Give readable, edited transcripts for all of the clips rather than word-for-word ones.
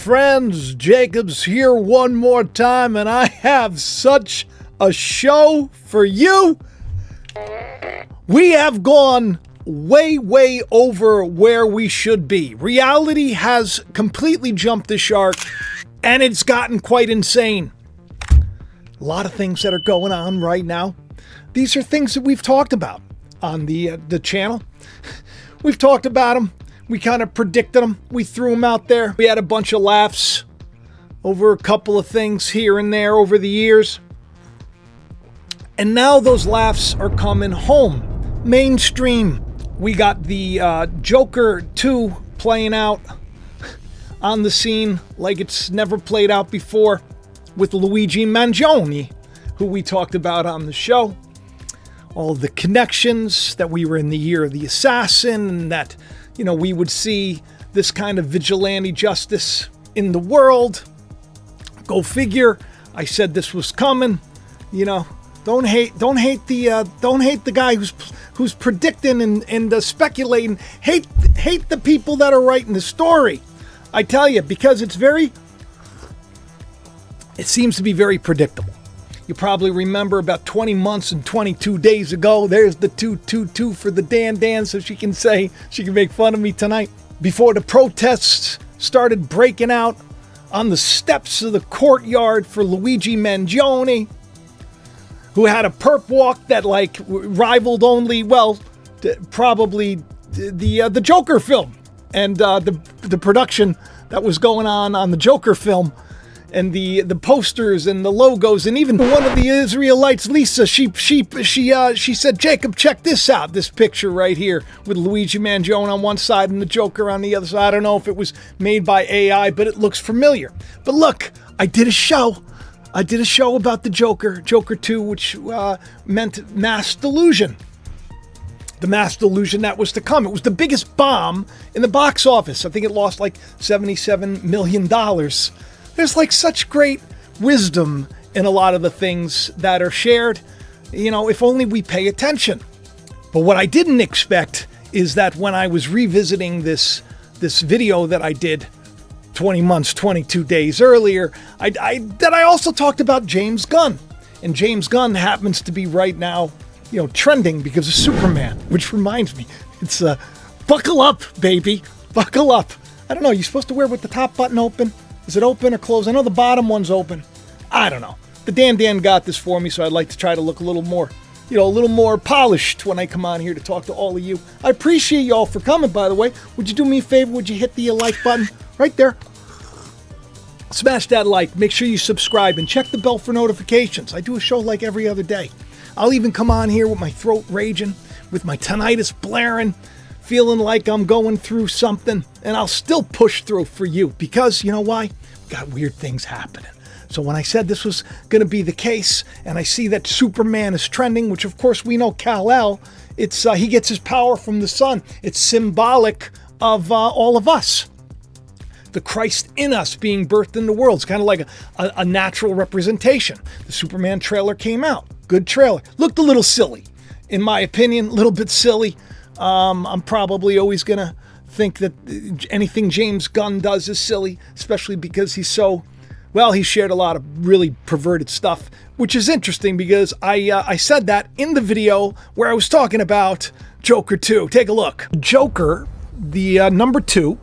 friends, Jacob's here one more time, and I have such a show for you. We have gone way over where we should be. Reality has completely jumped the shark, and it's gotten quite insane. A lot of things that are going on right now. These are things that we've talked about on the channel. We've talked about them. We kind of predicted them. We threw them out there. We had a bunch of laughs over a couple of things here and there over the years. And now those laughs are coming home. Mainstream. We got the Joker 2 playing out on the scene like it's never played out before with Luigi Mangione, who we talked about on the show. All the connections, that we were in the year of the assassin, and that, you know, we would see this kind of vigilante justice in the world. Go figure. I said this was coming. You know, don't hate the guy who's predicting and speculating. Hate the people that are writing the story. I tell you, because it seems to be very predictable. You probably remember about 20 months and 22 days ago, there's the 222 for the Dan, so she can make fun of me tonight. Before the protests started breaking out on the steps of the courtyard for Luigi Mangione, who had a perp walk that rivaled only, probably the Joker film and the production that was going on the Joker film. And the posters and the logos, and even one of the Israelites, Lisa, she said, Jacob, check this out, this picture right here with Luigi Mangione on one side and the Joker on the other side. I don't know if it was made by AI, but it looks familiar. But look, I did a show about the Joker 2, which meant mass delusion. The mass delusion that was to come. It was the biggest bomb in the box office. I think it lost like $77 million. There's such great wisdom in a lot of the things that are shared, you know, if only we pay attention. But what I didn't expect is that when I was revisiting this video that I did 20 months, 22 days earlier, I also talked about James Gunn. And James Gunn happens to be right now, you know, trending because of Superman, which reminds me, it's buckle up, baby, buckle up. I don't know, you're supposed to wear with the top button open? Is it open or closed? I know the bottom one's open. I don't know. The Dan got this for me, so I'd like to try to look a little more, you know, a little more polished when I come on here to talk to all of you. I appreciate y'all for coming, by the way. Would you do me a favor? Would you hit the like button right there? Smash that like. Make sure you subscribe and check the bell for notifications. I do a show like every other day. I'll even come on here with my throat raging, with my tinnitus blaring, feeling like I'm going through something, and I'll still push through for you because, you know why? We've got weird things happening. So when I said this was going to be the case, and I see that Superman is trending, which of course we know Kal-El, it's he gets his power from the sun. It's symbolic of all of us. The Christ in us being birthed in the world. It's kind of like a natural representation. The Superman trailer came out. Good trailer. Looked a little silly. In my opinion, a little bit silly. I'm probably always going to think that anything James Gunn does is silly, especially because he shared a lot of really perverted stuff, which is interesting because I said that in the video where I was talking about Joker 2. Take a look. Joker, the number 2,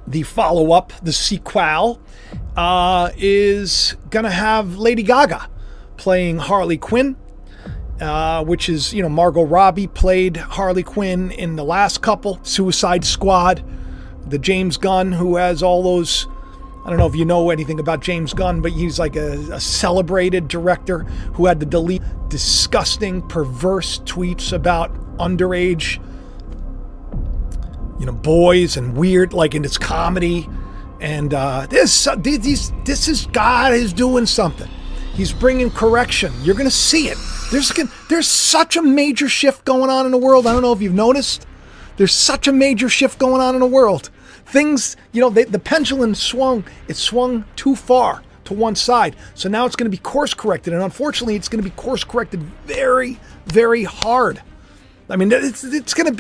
the follow-up, the sequel, is going to have Lady Gaga playing Harley Quinn. Which is, you know, Margot Robbie played Harley Quinn in the last couple, Suicide Squad. The James Gunn, who has all those, I don't know if you know anything about James Gunn, but he's like a celebrated director who had to delete disgusting, perverse tweets about underage, you know, boys and weird, like in its comedy. And this is God is doing something. He's bringing correction. You're going to see it. There's such a major shift going on in the world. I don't know if you've noticed. There's such a major shift going on in the world. Things, you know, the pendulum swung. It swung too far to one side. So now it's going to be course corrected. And unfortunately, it's going to be course corrected very, very hard. I mean, it's going to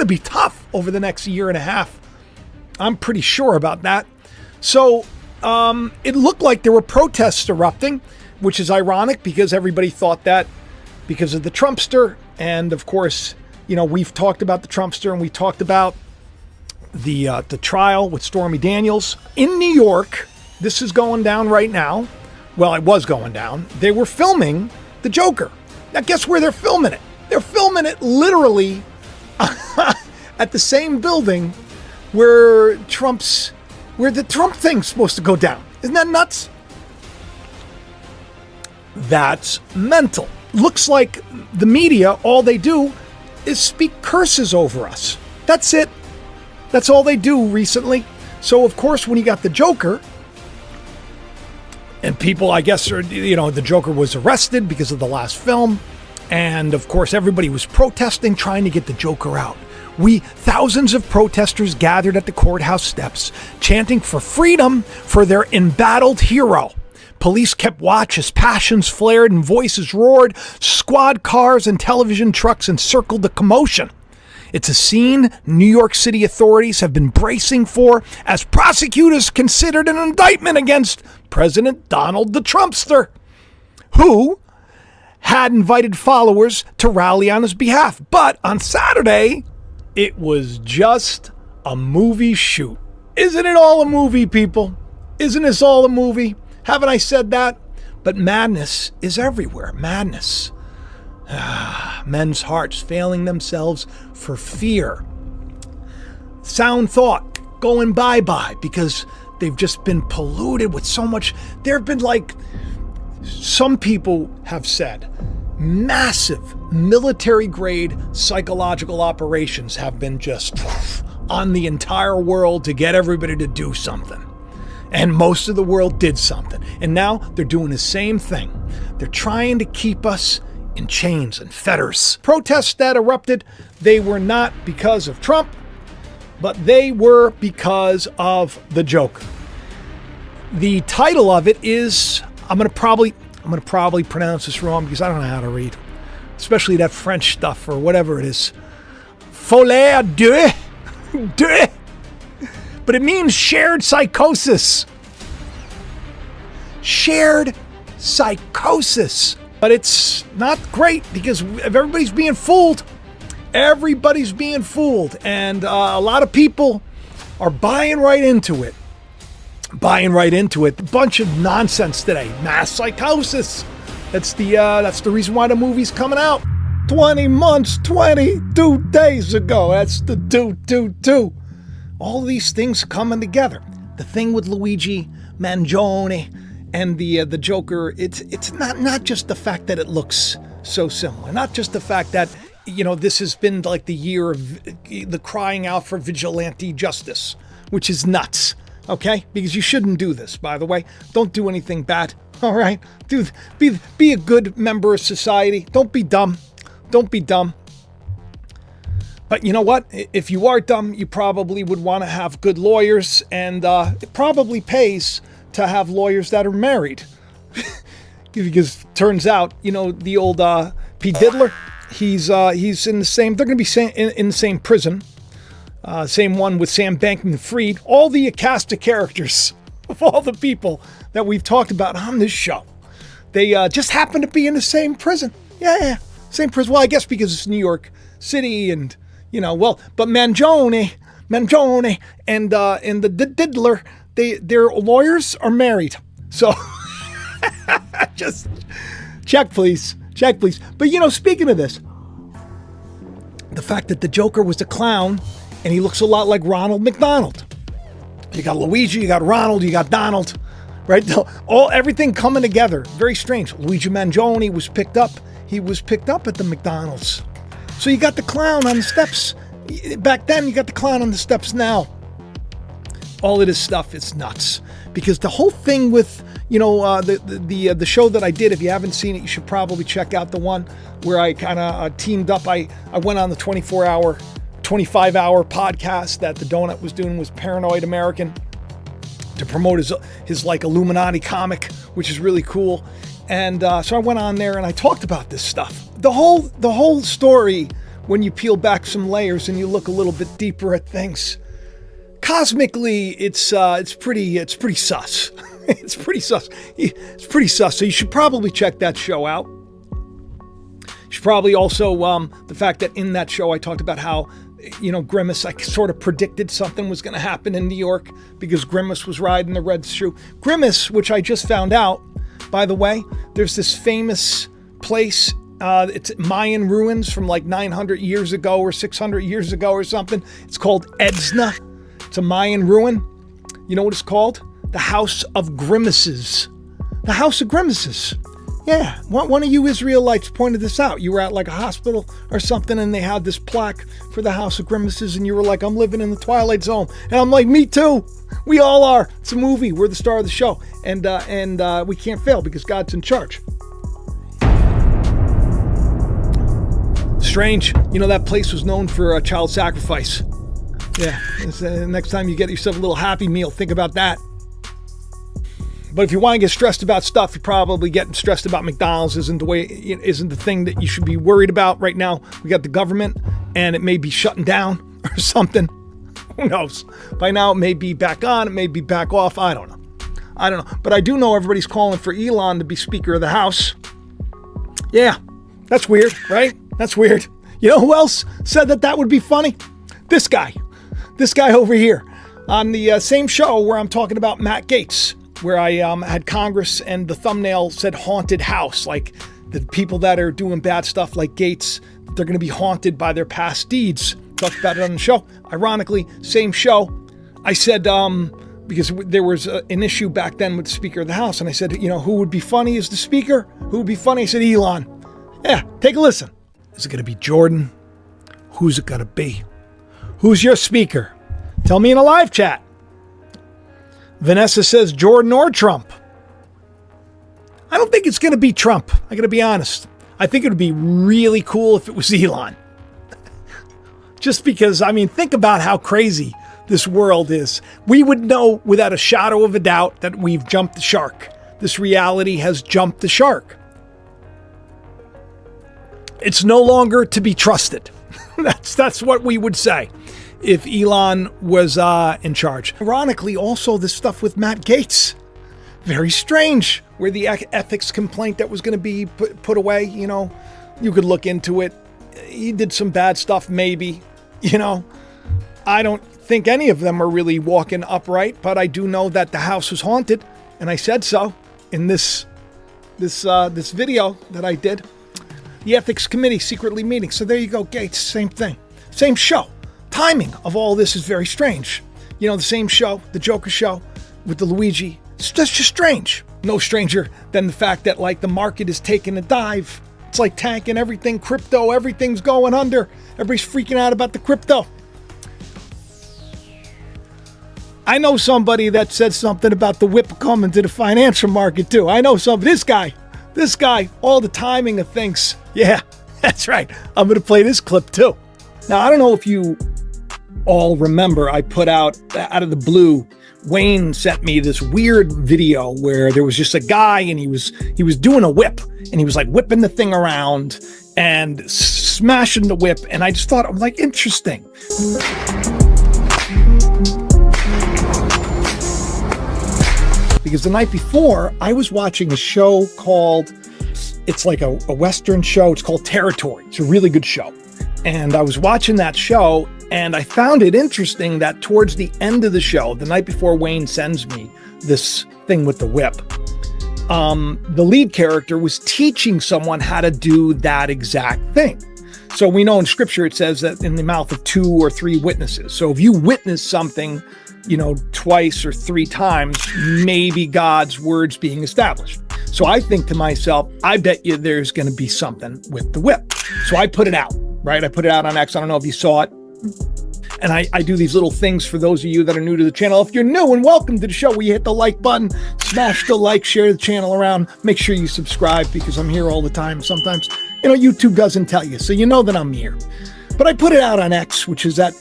be tough over the next year and a half. I'm pretty sure about that. So it looked like there were protests erupting, which is ironic because everybody thought that because of the Trumpster. And of course, we've talked about the Trumpster, and we talked about the trial with Stormy Daniels. In New York, this is going down right now. Well, it was going down. They were filming the Joker. Now, guess where they're filming it? They're filming it literally at the same building where the Trump thing's supposed to go down. Isn't that nuts? That's mental. Looks like the media, all they do is speak curses over us. That's it. That's all they do recently. So, of course, when you got the Joker, and people, I guess, the Joker was arrested because of the last film. And, of course, everybody was protesting, trying to get the Joker out. Thousands of protesters gathered at the courthouse steps, chanting for freedom for their embattled hero. Police kept watch as passions flared and voices roared. Squad cars and television trucks encircled the commotion. It's a scene New York City authorities have been bracing for as prosecutors considered an indictment against President Donald the Trumpster, who had invited followers to rally on his behalf. But on Saturday, it was just a movie shoot. Isn't it all a movie, people? Isn't this all a movie? Haven't I said that? But madness is everywhere. Madness. Men's hearts failing themselves for fear. Sound thought going bye-bye because they've just been polluted with so much. There have been, some people have said, massive military-grade psychological operations have been just on the entire world to get everybody to do something. And most of the world did something. And now they're doing the same thing. They're trying to keep us in chains and fetters. Protests that erupted, they were not because of Trump, but they were because of the Joker. The title of it is, I'm going to probably pronounce this wrong because I don't know how to read, especially that French stuff or whatever it is. Folie à deux. But it means shared psychosis. Shared psychosis. But it's not great because everybody's being fooled. Everybody's being fooled. And a lot of people are buying right into it. A bunch of nonsense today. Mass psychosis. That's the reason why the movie's coming out. 20 months, 22 days ago. That's the 222. All these things coming together. The thing with Luigi Mangione and the Joker, it's not just the fact that it looks so similar. Not just the fact that, this has been like the year of the crying out for vigilante justice, which is nuts. Okay? Because you shouldn't do this, by the way. Don't do anything bad. All right? Be a good member of society. Don't be dumb. Don't be dumb. But you know what? If you are dumb, you probably would want to have good lawyers, and it probably pays to have lawyers that are married. Because it turns out, the old P. Diddler, he's in the same, they're going to be in the same prison. Same one with Sam Bankman-Fried. All the cast of characters of all the people that we've talked about on this show. They just happen to be in the same prison. Yeah, same prison. Well, I guess because it's New York City and, but Mangione and the Diddler, their lawyers are married. So just check, please. But, speaking of this, the fact that the Joker was a clown and he looks a lot like Ronald McDonald. You got Luigi, you got Ronald, you got Donald, right? Everything coming together. Very strange. Luigi Mangione was picked up. He was picked up at the McDonald's. So you got the clown on the steps. Back then, you got the clown on the steps now. All of this stuff is nuts. Because the whole thing with, the show that I did, if you haven't seen it, you should probably check out the one where I kind of teamed up. I went on the 25-hour podcast that the Donut was doing with Paranoid American to promote his like Illuminati comic, which is really cool. And so I went on there and I talked about this stuff. The whole story, when you peel back some layers and you look a little bit deeper at things, cosmically, it's pretty sus. It's pretty sus. It's pretty sus. So you should probably check that show out. You should probably also, the fact that in that show I talked about how, Grimace, I sort of predicted something was going to happen in New York because Grimace was riding the red shoe. Grimace, which I just found out, by the way, there's this famous place, it's Mayan ruins from like 900 years ago or 600 years ago or something. It's called Edsna. It's a Mayan ruin. You know what it's called? The House of Grimaces. The House of Grimaces. Yeah, one of you Israelites pointed this out. You were at like a hospital or something and they had this plaque for the House of Grimaces and you were like, I'm living in the Twilight Zone. And I'm like, me too. We all are. It's a movie. We're the star of the show. And we can't fail because God's in charge. Strange. That place was known for child sacrifice. Yeah. Next time you get yourself a little Happy Meal, think about that. But if you want to get stressed about stuff, you're probably getting stressed about McDonald's isn't the thing that you should be worried about right now. We got the government and it may be shutting down or something. Who knows? By now it may be back on, it may be back off. I don't know. But I do know everybody's calling for Elon to be Speaker of the House. Yeah, that's weird, right? That's weird. You know who else said that would be funny? This guy over here on the same show where I'm talking about Matt Gaetz, where I had Congress and the thumbnail said haunted house, like the people that are doing bad stuff like Gaetz, they're going to be haunted by their past deeds. Talked about it on the show. Ironically, same show. I said, because there was an issue back then with the Speaker of the House, and I said, who would be funny as the Speaker? Who would be funny? I said, Elon. Yeah, take a listen. Is it going to be Jordan? Who's it going to be? Who's your Speaker? Tell me in a live chat. Vanessa says Jordan or Trump. I don't think it's going to be Trump. I got to be honest. I think it would be really cool if it was Elon. Just because, think about how crazy this world is. We would know without a shadow of a doubt that we've jumped the shark. This reality has jumped the shark. It's no longer to be trusted. That's what we would say if Elon was in charge. Ironically, also this stuff with Matt Gaetz, very strange, where the ethics complaint that was going to be put away, you could look into it. He did some bad stuff, maybe, I don't think any of them are really walking upright, but I do know that the house was haunted, and I said so in this video that I did. The ethics committee secretly meeting. So there you go, Gaetz, same thing, same show. Timing of all this is very strange. The same show, the Joker show with the Luigi. It's just strange. No stranger than the fact that the market is taking a dive. It's like tanking everything, crypto, everything's going under. Everybody's freaking out about the crypto. I know somebody that said something about the whip coming to the financial market too. I know this guy, all the timing of things. Yeah, that's right. I'm going to play this clip too. Now, I don't know if you all remember, I put out of the blue, Wayne sent me this weird video where there was just a guy and he was doing a whip and he was whipping the thing around and smashing the whip. And I just thought, I'm interesting. Because the night before I was watching a show called, it's like a Western show. It's called Territory. It's a really good show. And I was watching that show and I found it interesting that towards the end of the show, the night before Wayne sends me this thing with the whip, the lead character was teaching someone how to do that exact thing. So we know in scripture, it says that in the mouth of 2 or 3 witnesses. So if you witness something, twice or 3 times, maybe God's word's being established. So I think to myself, I bet you there's going to be something with the whip. So I put it out, right? I put it out on X. I don't know if you saw it. And I do these little things for those of you that are new to the channel. If you're new and welcome to the show, you hit the like button, smash the like, share the channel around, make sure you subscribe because I'm here all the time. Sometimes, YouTube doesn't tell you, so you know that I'm here. But I put it out on X, which is at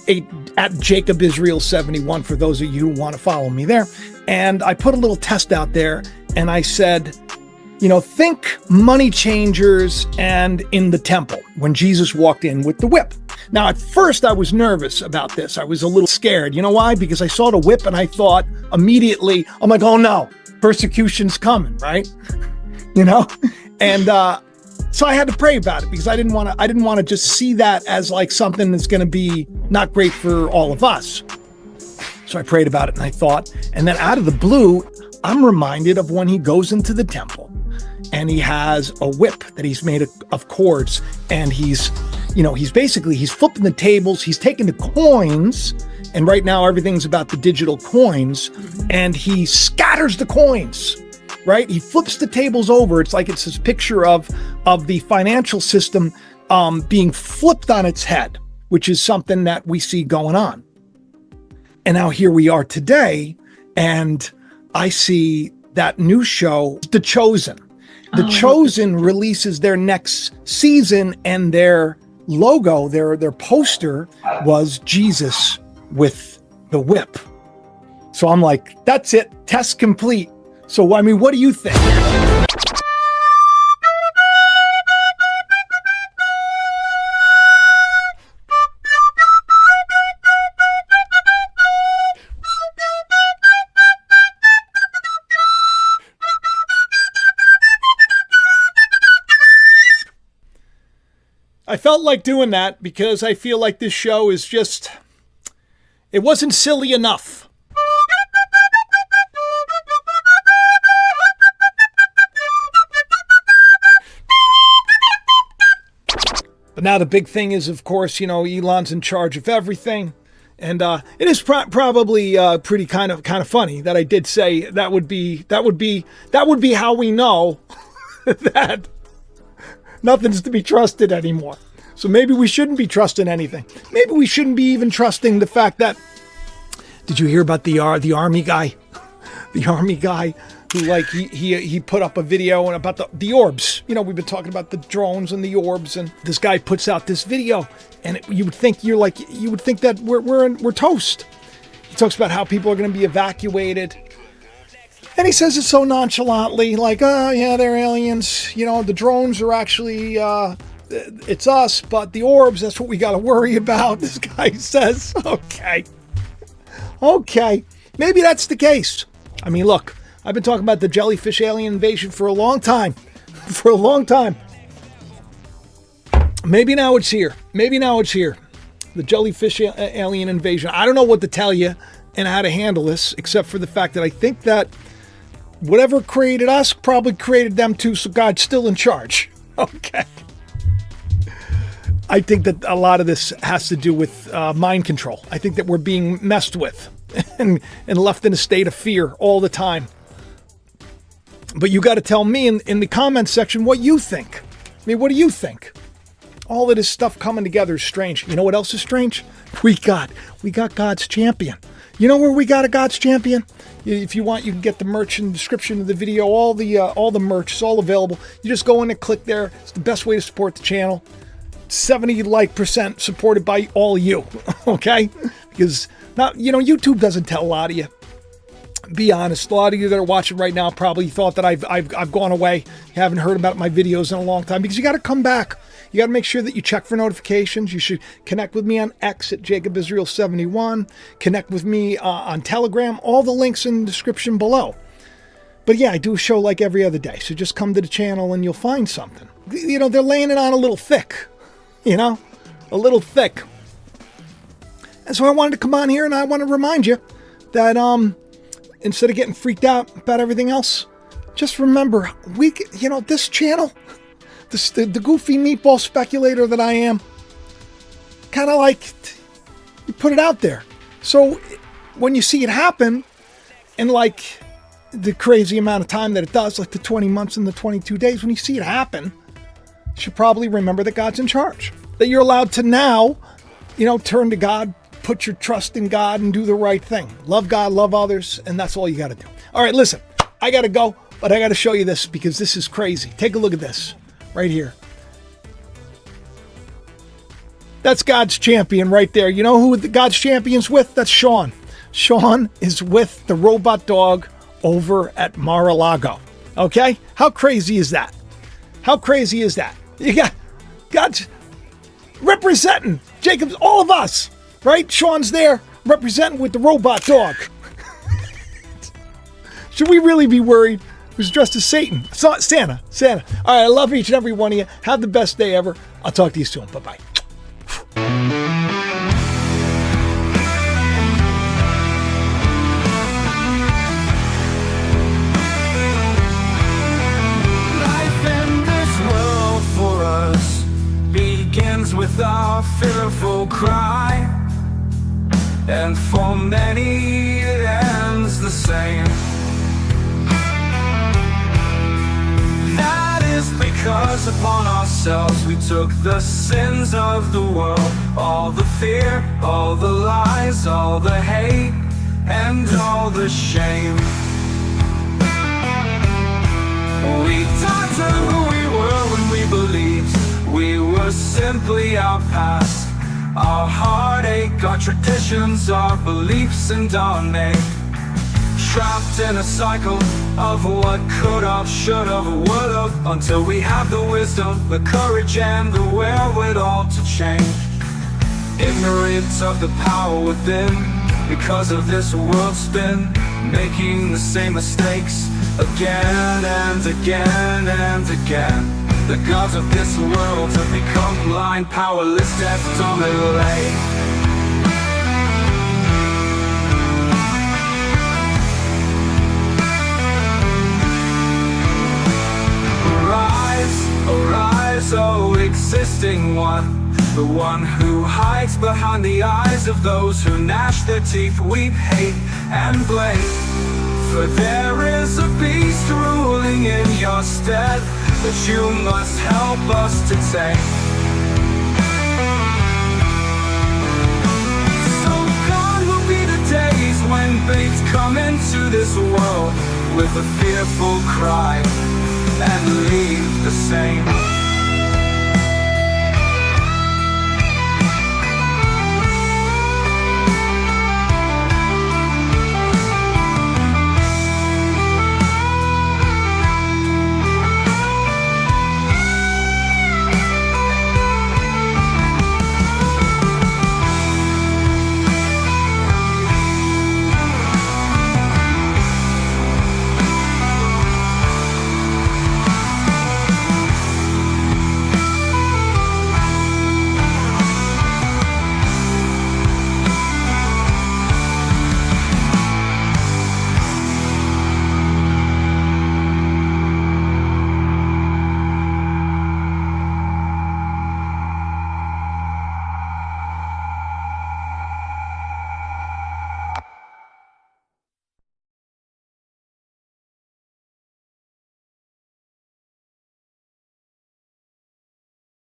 Jacob Israel 71 for those of you who want to follow me there. And I put a little test out there and I said, think money changers and in the temple when Jesus walked in with the whip. Now, at first, I was nervous about this. I was a little scared. You know why? Because I saw the whip and I thought immediately, I'm like, oh no, persecution's coming, right? You know? And so I had to pray about it because I didn't want to just see that as like something that's going to be not great for all of us. So I prayed about it and I thought, and then out of the blue, I'm reminded of when he goes into the temple and he has a whip that he's made of cords, and he's flipping the tables, he's taking the coins, and right now everything's about the digital coins, and he scatters the coins, right? He flips the tables over. It's like it's this picture of the financial system being flipped on its head, which is something that we see going on. And now here we are today, and I see that new show, The Chosen. The Chosen releases their next season, and their logo, their poster was Jesus with the whip. So I'm like, that's it, test complete. So, I mean, what do you think? I felt like doing that because I feel like this show is just, it wasn't silly enough. But now the big thing is, of course, you know, Elon's in charge of everything. And it is probably pretty kind of funny that I did say that would be how we know that nothing's to be trusted anymore. So maybe we shouldn't be trusting anything. Maybe we shouldn't be even trusting the fact that, did you hear about the army guy? The army guy who, like, he put up a video about the orbs. You know, we've been talking about the drones and the orbs, and this guy puts out this video, and you would think that we're toast. He talks about how people are going to be evacuated. And he says it so nonchalantly, like, oh, yeah, they're aliens. You know, the drones are actually, it's us, but the orbs, that's what we got to worry about. This guy says, okay. Maybe that's the case. I mean, look, I've been talking about the jellyfish alien invasion for a long time. Maybe now it's here. The jellyfish alien invasion. I don't know what to tell you and how to handle this, except for the fact that I think that whatever created us probably created them too, so God's still in charge. Okay. I think that a lot of this has to do with mind control. I think that we're being messed with and left in a state of fear all the time. But you got to tell me in the comments section what you think. I mean, what do you think? All of this stuff coming together is strange. You know what else is strange? We got God's champion. You know where we got a God's champion? If you want, you can get the merch in the description of the video. All the merch is all available. You just go in and click there. It's the best way to support the channel. 70% supported by all of you. Okay? Because YouTube doesn't tell a lot of you. Be honest, a lot of you that are watching right now probably thought that I've gone away. You haven't heard about my videos in a long time, because you got to come back. You got to make sure that you check for notifications. You should connect with me on X at JacobIsrael71. Connect with me on Telegram. All the links in the description below. But yeah, I do a show like every other day. So just come to the channel and you'll find something. You know, they're laying it on a little thick. You know, a little thick. And so I wanted to come on here and I want to remind you that instead of getting freaked out about everything else, just remember, this channel, the goofy meatball speculator that I am, kind of like, you put it out there. So when you see it happen, and like the crazy amount of time that it does, like the 20 months and the 22 days, when you see it happen, you should probably remember that God's in charge. That you're allowed to now, turn to God, put your trust in God, and do the right thing. Love God, love others, and that's all you got to do. All right, listen, I got to go, but I got to show you this because this is crazy. Take a look at this right here. That's God's champion right there. You know who God's champion's with? That's Sean. Sean is with the robot dog over at Mar-a-Lago. Okay? How crazy is that? You got God's representing. Jacob's, all of us, right? Sean's there representing with the robot dog. Should we really be worried? Who's dressed as Satan? Santa. All right, I love each and every one of you. Have the best day ever. I'll talk to you soon. Bye-bye. Begins with our fearful cry, and for many it ends the same. That is because upon ourselves we took the sins of the world, all the fear, all the lies, all the hate, and all the shame. We taught them who we were when we believed we were simply our past, our heartache, our traditions, our beliefs, and our name. Trapped in a cycle of what could have, should have, would have, until we have the wisdom, the courage, and the wherewithal to change. Ignorant of the power within, because of this world spin, making the same mistakes again and again and again. The gods of this world have become blind, powerless, deaf, dumb, and lame. Arise, arise, oh existing one, the one who hides behind the eyes of those who gnash their teeth, weep, hate, and blame. For there is a beast ruling in your stead that you must help us to tame. So gone will be the days when babes come into this world with a fearful cry and leave the same.